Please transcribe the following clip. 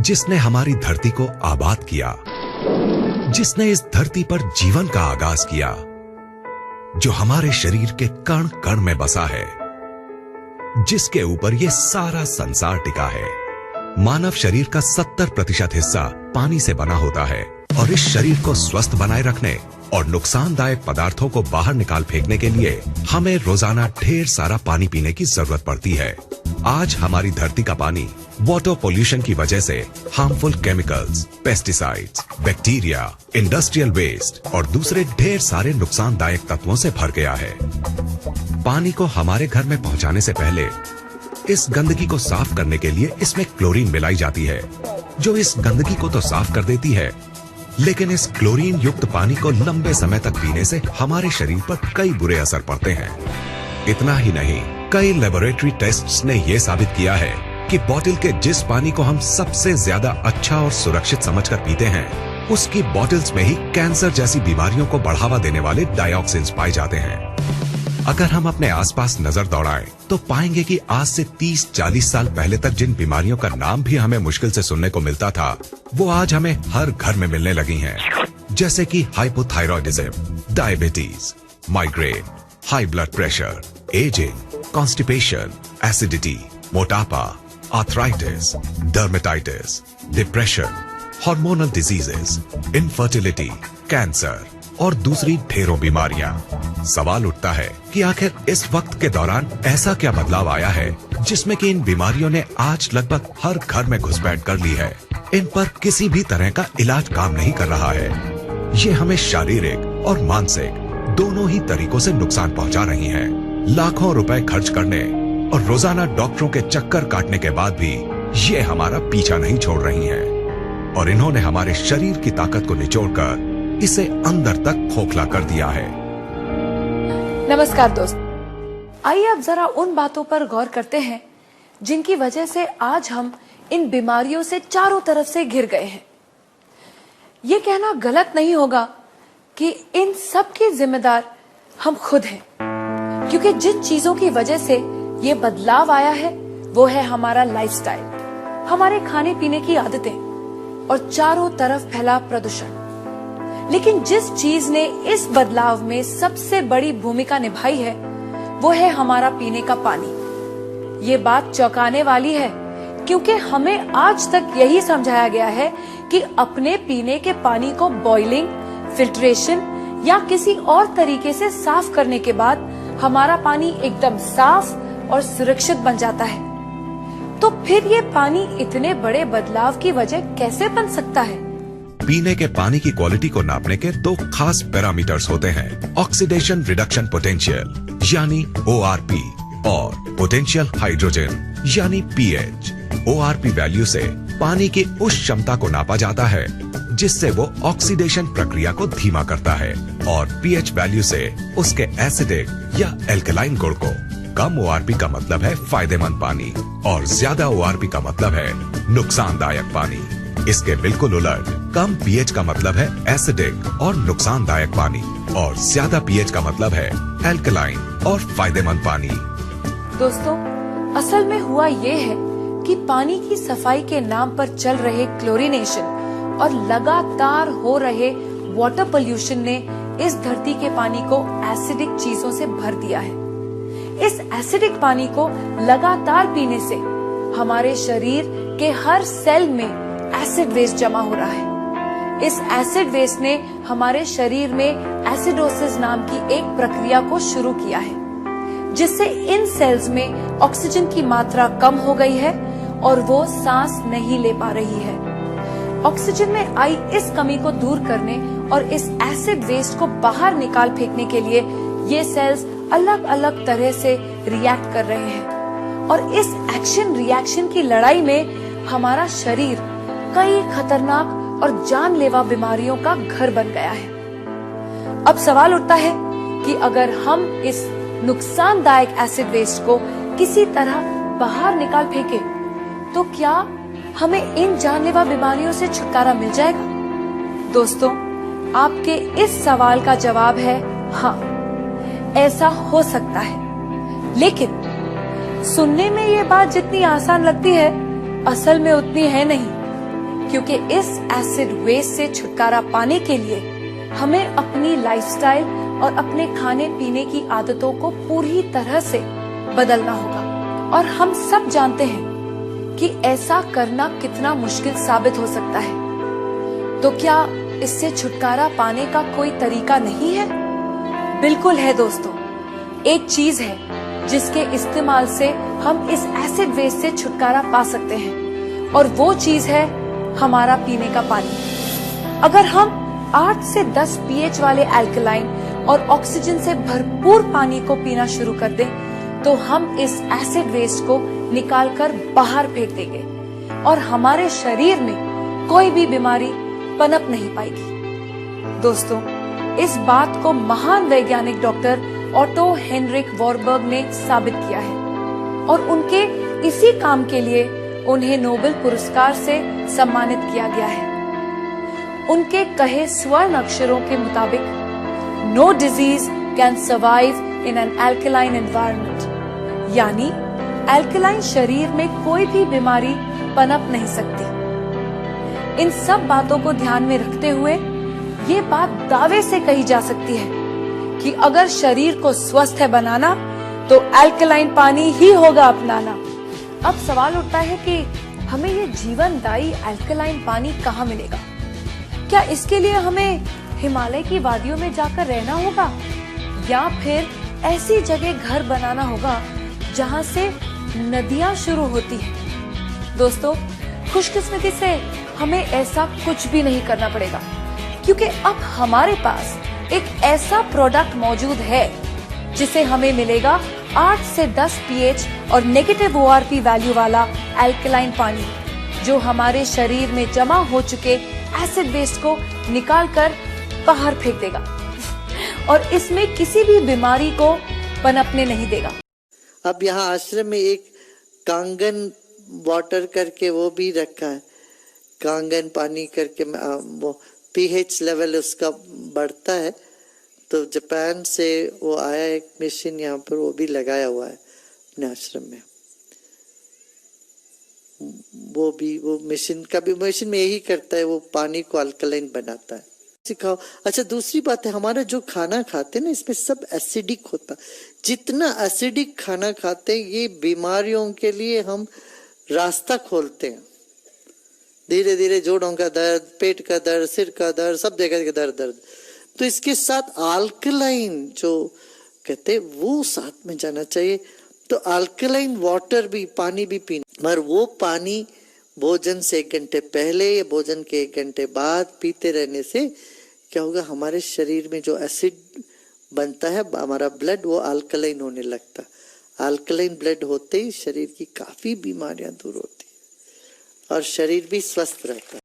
जिसने हमारी धरती को आबाद किया, जिसने इस धरती पर जीवन का आगाज किया, जो हमारे शरीर के कण कण में बसा है, जिसके ऊपर ये सारा संसार टिका है। मानव शरीर का 70% हिस्सा पानी से बना होता है और इस शरीर को स्वस्थ बनाए रखने और नुकसानदायक पदार्थों को बाहर निकाल फेंकने के लिए हमें रोजाना ढेर सारा पानी पीने की जरूरत पड़ती है। आज हमारी धरती का पानी वाटर पोल्यूशन की वजह से harmful chemicals, pesticides, bacteria, industrial waste और दूसरे ढेर सारे नुकसानदायक तत्वों से भर गया है। पानी को हमारे घर में पहुंचाने से पहले इस गंदगी को साफ करने के लिए इसमें क्लोरीन मिलाई जाती है, जो इस गंदगी को तो साफ कर देती है, लेकिन इस क्लोरीन युक्त पानी को लंबे समय तक पीने से हमारे शरीर पर कई बुरे असर पड़ते हैं। इतना ही नहीं, कई लेबोरेटरी टेस्ट्स ने यह साबित किया है कि बोतल के जिस पानी को हम सबसे ज्यादा अच्छा और सुरक्षित समझकर पीते हैं, उसकी बोतल्स में ही कैंसर जैसी बीमारियों को बढ़ावा देने वाले डाइऑक्सिन्स पाए जाते हैं। अगर हम अपने आसपास नजर दौड़ाएं तो पाएंगे कि आज से 30-40 साल पहले तक जिन बीमारियों का नाम भी हमें मुश्किल से सुनने को मिलता था, वो आज हमें हर घर में मिलने लगी हैं। जैसे कि hypothyroidism, diabetes, migraine, high blood pressure, ageing, constipation, acidity, मोटापा, arthritis, dermatitis, depression, hormonal diseases, infertility, cancer और दूसरी ढेरों बीमारियां। सवाल उठता है कि आखिर इस वक्त के दौरान ऐसा क्या बदलाव आया है जिसमें कि इन बीमारियों ने आज लगभग हर घर में घुसपैठ कर ली है। इन पर किसी भी तरह का इलाज काम नहीं कर रहा है। ये हमें शारीरिक और मानसिक दोनों ही तरीकों से नुकसान पहुंचा रही हैं। लाखों रुपए खर्च करने और रोजाना डॉक्टरों के चक्कर काटने के बाद भी ये हमारा पीछा नहीं छोड़ रही हैं। और इन्होंने हमारे शरीर की ताकत को निचोड़कर इसे अंदर तक खोखला कर दिया है। नमस्कार दोस्त, आइए अब जरा उन बातों पर गौर करते हैं जिनकी वजह से आज हम इन बीमारियों से चारों तरफ से घिर गए हैं। ये कहना गलत नहीं होगा कि इन सब की जिम्मेदार हम खुद हैं, क्योंकि जिन चीजों की वजह से ये बदलाव आया है वो है हमारा लाइफस्टाइल, हमारे खाने पीने की आदतें और चारों तरफ फैला प्रदूषण। लेकिन जिस चीज ने इस बदलाव में सबसे बड़ी भूमिका निभाई है वो है हमारा पीने का पानी। ये बात चौंकाने वाली है, क्योंकि हमें आज तक यही समझाया गया है कि अपने पीने के पानी को बॉइलिंग, फिल्ट्रेशन या किसी और तरीके से साफ करने के बाद हमारा पानी एकदम साफ और सुरक्षित बन जाता है। तो फिर ये पानी इतने बड़े बदलाव की वजह कैसे बन सकता है? पीने के पानी की क्वालिटी को नापने के दो खास पैरामीटर्स होते हैं, ऑक्सीडेशन रिडक्शन पोटेंशियल यानी ORP और पोटेंशियल हाइड्रोजन यानी pH। ORP वैल्यू से पानी की उस क्षमता को नापा जाता है जिससे वो ऑक्सीडेशन प्रक्रिया को धीमा करता है, और pH वैल्यू से उसके एसिडिक या एल्कलाइन गुण को। कम ORP का मतलब है फायदेमंद पानी और ज्यादा ORP का मतलब है नुकसानदायक पानी। इसके बिल्कुल उलट, कम pH का मतलब है एसिडिक और नुकसानदायक पानी, और ज्यादा pH का मतलब है एल्कलाइन और फायदेमंद पानी। दोस्तों, असल में हुआ ये है कि पानी की सफाई के नाम पर चल रहे क्लोरीनेशन और लगातार हो रहे वाटर पोल्यूशन ने इस धरती के पानी को एसिडिक चीजों से भर दिया है। इस एसिडिक पानी को लगातार पीने से हमारे शरीर के हर सेल में एसिड वेस्ट जमा हो रहा है। इस एसिड वेस्ट ने हमारे शरीर में एसिडोसिस नाम की एक प्रक्रिया को शुरू किया है, जिससे इन सेल्स में ऑक्सीजन की मात्रा कम हो गई है और वो सांस नहीं ले पा रही है। ऑक्सीजन में आई इस कमी को दूर करने और इस एसिड वेस्ट को बाहर निकाल फेंकने के लिए ये सेल्स अलग अलग तरह से रिएक्ट कर रहे हैं, और इस एक्शन रिएक्शन की लड़ाई में हमारा शरीर कई खतरनाक और जानलेवा बीमारियों का घर बन गया है। अब सवाल उठता है कि अगर हम इस नुकसानदायक एसिड वेस्ट को किसी तरह बाहर निकाल फेंके तो क्या हमें इन जानलेवा बीमारियों से छुटकारा मिल जाएगा? दोस्तों, आपके इस सवाल का जवाब है हाँ, ऐसा हो सकता है। लेकिन सुनने में ये बात जितनी आसान लगती है, असल में उतनी है नहीं। क्योंकि इस एसिड वेस्ट से छुटकारा पाने के लिए हमें अपनी लाइफस्टाइल और अपने खाने पीने की आदतों को पूरी तरह से बदलना होगा। और हम सब जानते हैं कि ऐसा करना कितना मुश्किल साबित हो सकता है। तो क्या इससे छुटकारा पाने का कोई तरीका नहीं है? बिल्कुल है दोस्तों। एक चीज है जिसके इस्तेमाल से हम इस एसिड वेस्ट से छुटकारा पा सकते हैं, और वो चीज है हमारा पीने का पानी। अगर हम 8 से 10 pH वाले अल्कलाइन और ऑक्सीजन से भरपूर पानी को पीना शुरू कर दें, तो हम इस एसिड वेस्ट को निकालकर बाहर फेंक देंगे और हमारे शरीर में कोई भी बीमारी पनप नहीं पाएगी। दोस्तों, इस बात को महान वैज्ञानिक डॉक्टर ऑटो हेनरिक वॉरबर्ग ने साबित किया है, और उनके इसी काम के लिए उन्हें नोबेल पुरस्कार से सम्मानित किया गया है। उनके कहे स्वर्ण अक्षरों के मुताबिक, no disease can survive in an alkaline environment, यानी अल्कलाइन शरीर में कोई भी बीमारी पनप नहीं सकती। इन सब बातों को ध्यान में रखते हुए ये बात दावे से कही जा सकती है कि अगर शरीर को स्वस्थ है बनाना, तो अल्कलाइन पानी ही होगा अपनाना। अब सवाल उठता है कि हमें ये जीवनदायी अल्कलाइन पानी कहाँ मिलेगा? क्या इसके लिए हमें हिमालय की वादियों में जाकर रहना होगा, या फिर ऐसी जगह घर बनाना होगा जहाँ से नदियाँ शुरू होती हैं? दोस्तों, खुशकिस्मती से हमें ऐसा कुछ भी नहीं करना पड़ेगा, क्योंकि अब हमारे पास एक ऐसा प्रोडक्ट मौजूद है जिसे हमें मिलेगा 8 से 10 pH और नेगेटिव ORP वैल्यू वाला अल्कलाइन पानी, जो हमारे शरीर में जमा हो चुके एसिड वेस्ट को निकालकर बाहर फेंक देगा और इसमें किसी भी बीमारी को पनपने नहीं देगा। अब यहाँ आश्रम में एक कांगन वाटर करके वो भी रखा है, कांगन पानी करके वो pH लेवल उसका बढ़ता है, तो जापान से वो आया एक मशीन यहाँ पर, वो भी लगाया हुआ है अपने आश्रम में। वो मशीन में यही करता है, वो पानी को अल्कलाइन बनाता है। सिखाओ। अच्छा, दूसरी बात है, हमारा जो खाना खाते हैं ना, इसमें सब एसिडिक होता है। जितना एसिडिक खाना खाते हैं, ये बीमारियों के लिए हम रास्ता खोलते हैं। धीरे धीरे जोड़ों का दर्द, पेट का दर्द, सिर का दर्द, सब जगह का दर्द। तो इसके साथ अल्कलाइन जो कहते हैं वो साथ में जाना चाहिए। तो अल्कलाइन वाटर भी, पानी भी पीना, मगर वो पानी भोजन से 1 घंटे पहले या भोजन के 1 घंटे बाद पीते रहने से क्या होगा, हमारे शरीर में जो एसिड बनता है, हमारा ब्लड वो अल्कलाइन होने लगता। अल्कलाइन ब्लड होते ही शरीर की काफी बीमारियां दूर होती है और शरीर भी स्वस्थ रहता है।